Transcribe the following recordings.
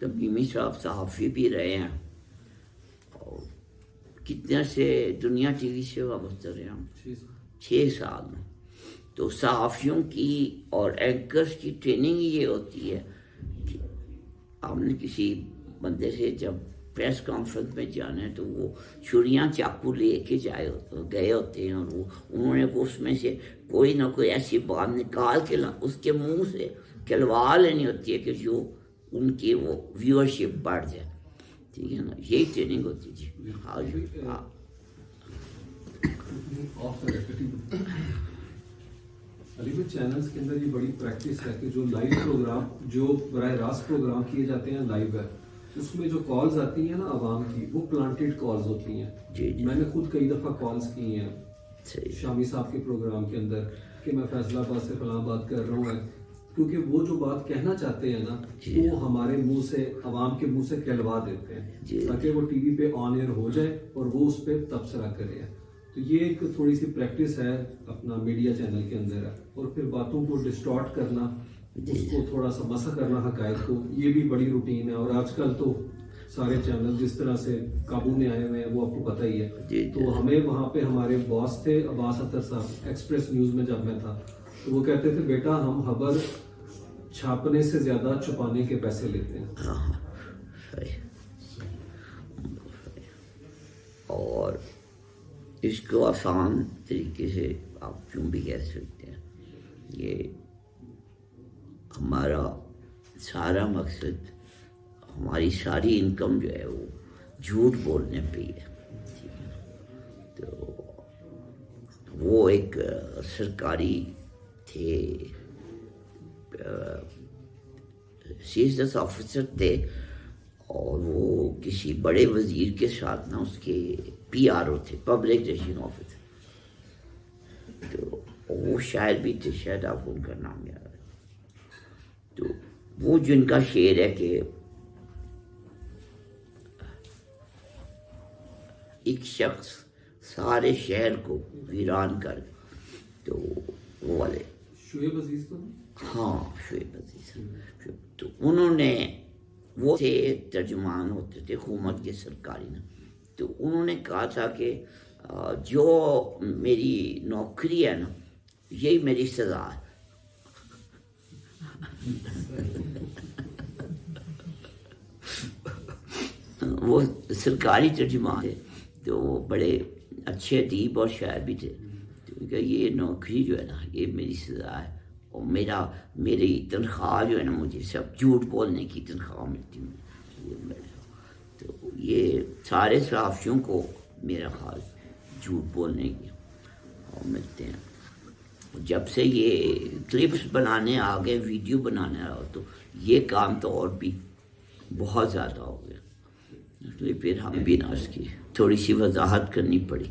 تمیمی صاحب صحافی بھی رہے ہیں اور کتنے سے دنیا ٹی وی سے وابستہ رہے ہیں 6 سال میں. تو صحافیوں کی اور اینکرز کی ٹریننگ یہ ہوتی ہے کہ آپ نے کسی بندے سے جب پریس کانفرنس میں جانا ہے تو وہ چھریاں چاقو لے کے گئے ہوتے ہیں اور انہوں نے اس میں سے کوئی نہ کوئی ایسی بات نکال کے اس کے منہ سے کھلوا لینی ہوتی ہے کہ جو ان کی وہ ویورشپ بڑھ جائے. ٹھیک ہے نا, یہی ٹریننگ ہوتی ہے. جی ہاں جی ہاں. علی بھائی چینلز کے اندر یہ بڑی پریکٹس ہے کہ جو لائیو پروگرام جو براہ راست پروگرام کیے جاتے ہیں لائیو ہے, اس میں جو کالز آتی ہیں نا عوام کی وہ پلانٹیڈ کالز ہوتی ہیں. جی میں نے خود کئی دفعہ کالز کی ہیں شامی صاحب کے پروگرام کے اندر کہ میں فیصلہ آباد سے فلاں بات کر رہا ہوں, کیونکہ وہ جو بات کہنا چاہتے ہیں نا وہ ہمارے منہ سے عوام کے منہ سے کہلوا دیتے ہیں تاکہ وہ ٹی وی پہ آن ایئر ہو جائے اور وہ اس پہ تبصرہ کرے. تو یہ ایک تھوڑی سی پریکٹس ہے اپنا میڈیا چینل کے اندر ہے, اور پھر باتوں کو ڈسٹارٹ کرنا, اس کو تھوڑا سا مسح کرنا حقائق کو, یہ بھی بڑی روٹین ہے. اور آج کل تو سارے چینل جس طرح سے قابو میں آئے ہوئے ہیں وہ آپ کو پتہ ہی ہے. تو ہمیں وہاں پہ ہمارے باس تھے عباس اطہر صاحب ایکسپریس نیوز میں جب میں تھا, تو وہ کہتے تھے بیٹا ہم خبر چھاپنے سے زیادہ چھپانے کے پیسے لیتے ہیں. اور اس کو آسان طریقے سے آپ کیوں بھی کہہ سکتے ہیں, یہ ہمارا سارا مقصد, ہماری ساری انکم جو ہے وہ جھوٹ بولنے پہ ہی ہے. تو وہ ایک سرکاری تھے, سیزنس آفیسر تھے, اور وہ کسی بڑے وزیر کے ساتھ نا اس کے پی آر او تھے, پبلک ریلیشن آفیسر. تو وہ شاید بھی تھے, شاید آپ ان کا نام یاد ہے. تو وہ جن کا شعر ہے کہ ایک شخص سارے شہر کو ویران کر, تو وہ والے شعیب عزیز تو ہاں شعیب عزیز. تو انہوں نے وہ تھے ترجمان ہوتے تھے حکومت کے سرکاری نا, تو انہوں نے کہا تھا کہ جو میری نوکری ہے نا یہی میری سزا ہے. وہ سرکاری ترجمان تھے, تو وہ بڑے اچھے ادیب اور شاعر بھی تھے. تو کہ یہ نوکری جو ہے نا یہ میری سزا ہے, اور میری تنخواہ جو ہے نا مجھے سب جھوٹ بولنے کی تنخواہ ملتی ہے. تو یہ سارے صحافیوں کو میرا خیال جھوٹ بولنے کی ملتے ہیں. جب سے یہ کلپس بنانے آ گئے, ویڈیو بنانے آ گئے, تو یہ کام تو اور بھی بہت زیادہ ہو گیا. اس لیے پھر ہم بھی نا اس کی تھوڑی سی وضاحت کرنی پڑی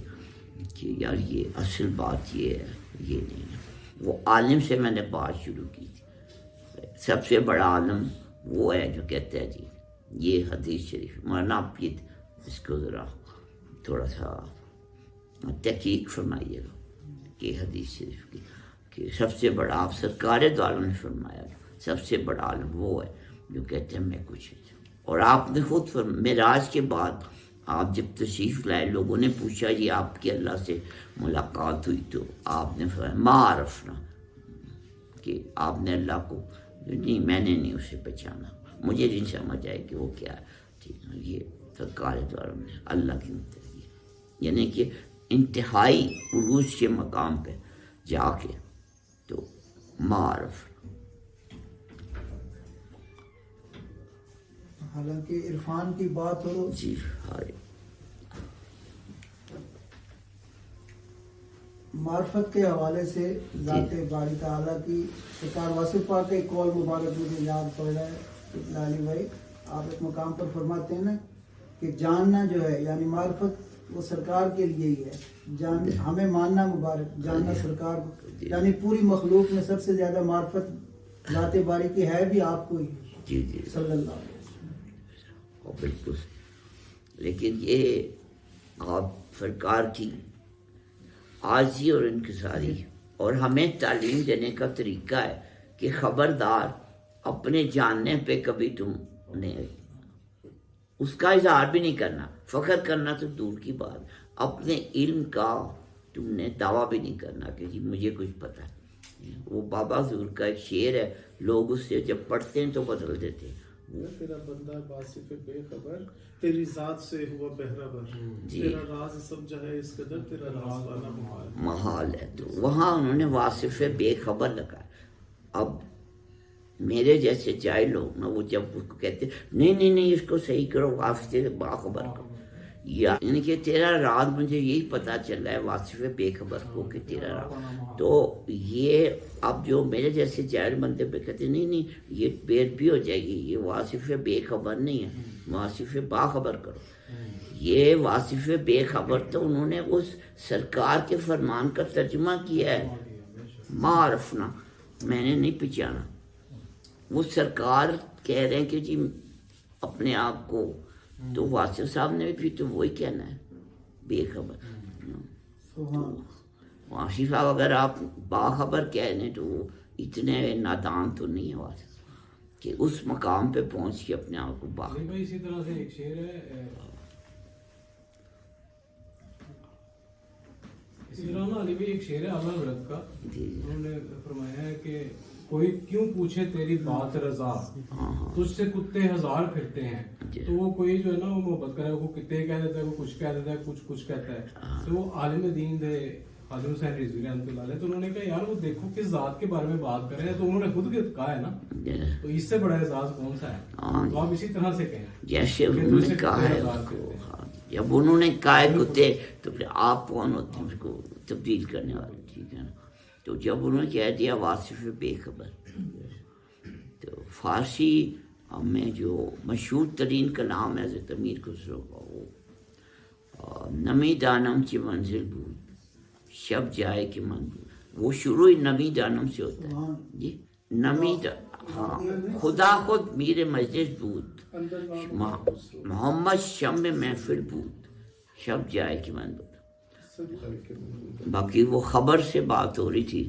کہ یار یہ اصل بات یہ ہے, یہ نہیں ہے. وہ عالم سے میں نے بات شروع کی تھی. سب سے بڑا عالم وہ ہے جو کہتا ہے جی یہ حدیث شریف. مولانا آپ اس کو ذرا تھوڑا سا تحقیق فرمائیے گا کہ حدیث شریف کی کہ سب سے بڑا, آپ سرکار دو عالم نے فرمایا سب سے بڑا عالم وہ ہے جو کہتے ہیں میں کچھ نہیں. اور آپ نے خود معراج کے بعد آپ جب تشریف لائے, لوگوں نے پوچھا جی آپ کی اللہ سے ملاقات ہوئی, تو آپ نے فرمایا ما عرفنا, کہ آپ نے اللہ کو نہیں, میں نے نہیں اسے پہچانا, مجھے نہیں سمجھ آئے کہ وہ کیا ہے. ٹھیک ہے, یہ سرکار دو عالم نے اللہ کی متحدی, یعنی کہ انتہائی عروج کے مقام پہ جا کے تو معرف. حالانکہ عرفان کی بات ہو جی ہاں, معرفت کے حوالے سے ذات باری تعالیٰ کی سرکار واصف پاک کا ایک قول مبارک مجھے یاد پڑ رہا ہے. علی بھائی آپ ایک مقام پر فرماتے ہیں نا کہ جاننا جو ہے یعنی معرفت وہ سرکار کے لیے ہی ہے, ہمیں ماننا مبارک, جاننا سرکار, یعنی پوری مخلوق میں سب سے زیادہ معرفت ذات باری کی ہے بھی آپ کو ہی. جی جی صلی اللہ علیہ وسلم. بالکل. لیکن یہ آپ سرکار کی عاجزی اور انکساری اور ہمیں تعلیم دینے کا طریقہ ہے کہ خبردار اپنے جاننے پہ کبھی تم نے اس کا اظہار بھی نہیں کرنا، فخر کرنا تو دور کی بات، اپنے علم کا تم نے دعویٰ بھی نہیں کرنا کہ جی مجھے کچھ پتہ ہے۔ وہ بابا حضور کا ایک شعر ہے، لوگ اس سے جب پڑھتے ہیں تو بدل دیتے ہیں۔ تیرا بندہ واصف بے خبر، تیری ذات سے ہوا بہربر، تیرا راز سمجھا ہے اس قدر، تیرا راز والا محال ہے۔ تو وہاں انہوں نے واصف بے خبر لگا۔ اب میرے جیسے جاہل لوگ نا، وہ جب اس کو کہتے نہیں اس کو صحیح کرو، واصف باخبر کرو، یعنی کہ تیرا راز مجھے یہی پتا چل رہا ہے واصف بے خبر کو کہ تیرا راز، تو یہ اب جو میرے جیسے جاہل بندے پہ کہتے نہیں یہ بےعدبی ہو جائے گی، یہ واصف بے خبر نہیں ہے، واصف باخبر کرو۔ یہ واصف بے خبر تو انہوں نے اس سرکار کے فرمان کا ترجمہ کیا ہے، معرفنا، میں نے نہیں پہچانا۔ وہ سرکار کہہ رہے ہیں کہ جی اپنے آپ کو، تو واصف صاحب نے بھی پھر تو وہی کہنا ہے، بے خبر۔ واصف صاحب اگر آپ باخبر کہہ رہے ہیں تو وہ اتنے نادان تو نہیں ہے واصف کہ اس مقام پہ پہنچ کے اپنے آپ کو باخبر۔ اسی طرح سے ایک شعر ہے، اسی طرح نا علی بھائی ایک شعر ہے اعلیٰ حضرت کا، انہوں نے فرمایا ہے کہ کوئی کیوں پوچھے تیری بات رضا، تجھ سے کتے ہزار پھرتے ہیں، تو وہ کوئی جو ہے نا وہ محبت کرے، وہ کتے کہہ دیتا ہے، وہ کچھ کہہ دیتا ہے، کچھ کہتا ہے، تو وہ عالم دین دے حاضر حسین رضوی رحمۃ اللہ علیہ، تو انہوں نے کہا یار وہ دیکھو کس ذات کے بارے میں بات کر رہے ہیں، تو انہوں نے خود کہا ہے نا، تو اس سے بڑا اعزاز کون سا ہے؟ تو آپ اسی طرح سے کہیں جیسے انہوں نے کہا ہے، جب انہوں نے کہا ہے کتے، تو پھر آپ کون ہوتے ہیں اس کو تبدیل کرنے والے؟ ٹھیک ہے نا۔ تو جب انہوں نے کہہ دیا واصف بے خبر، تو فارسی میں جو مشہور ترین کلام ہے حضرت امیر خسرو کا، وہ نمی دانم چی منزل بود شب جائے کہ من بود، وہ شروع نمی دانم سے ہوتا ہے جی، نمی ہاں، خدا خود میر مجلس بود، محمد شم محفل بود، شب جائے کہ من بود۔ باقی وہ خبر سے بات ہو رہی تھی،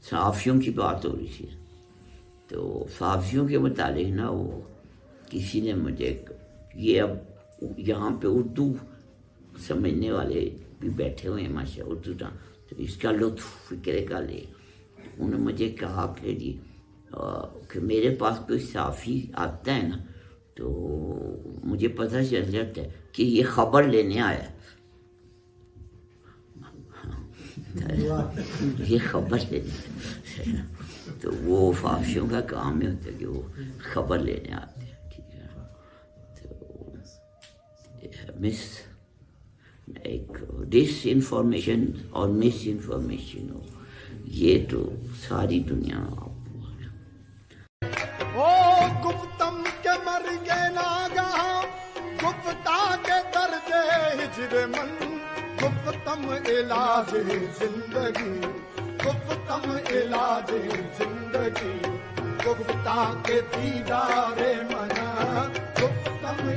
صحافیوں کی بات ہو رہی تھی، تو صحافیوں کے متعلق نا وہ کسی نے مجھے، یہ اب یہاں پہ اردو سمجھنے والے بھی بیٹھے ہوئے ہیں ماشاء اردو نا، تو اس کا لطف فکر کا لے، انہوں نے مجھے کہا کہ جی کہ میرے پاس کوئی صحافی آتا ہے نا تو مجھے پتہ چل جاتا ہے کہ یہ خبر لینے آیا ہے، یہ خبر لینے، تو وہ فافشوں کا کام ہی ہوتا ہے کہ وہ خبر لینے آتے ہیں، ٹھیک ہے۔ تو ایک ڈس انفارمیشن اور مس انفارمیشن ہو، یہ تو ساری دنیا گفتم کے مر گئے ناگاہ، گفتہ کے درد ہجر من، گفتم علاج زندگی، گفتم علاج زندگی، گفتہ کے دیدار من، گفتم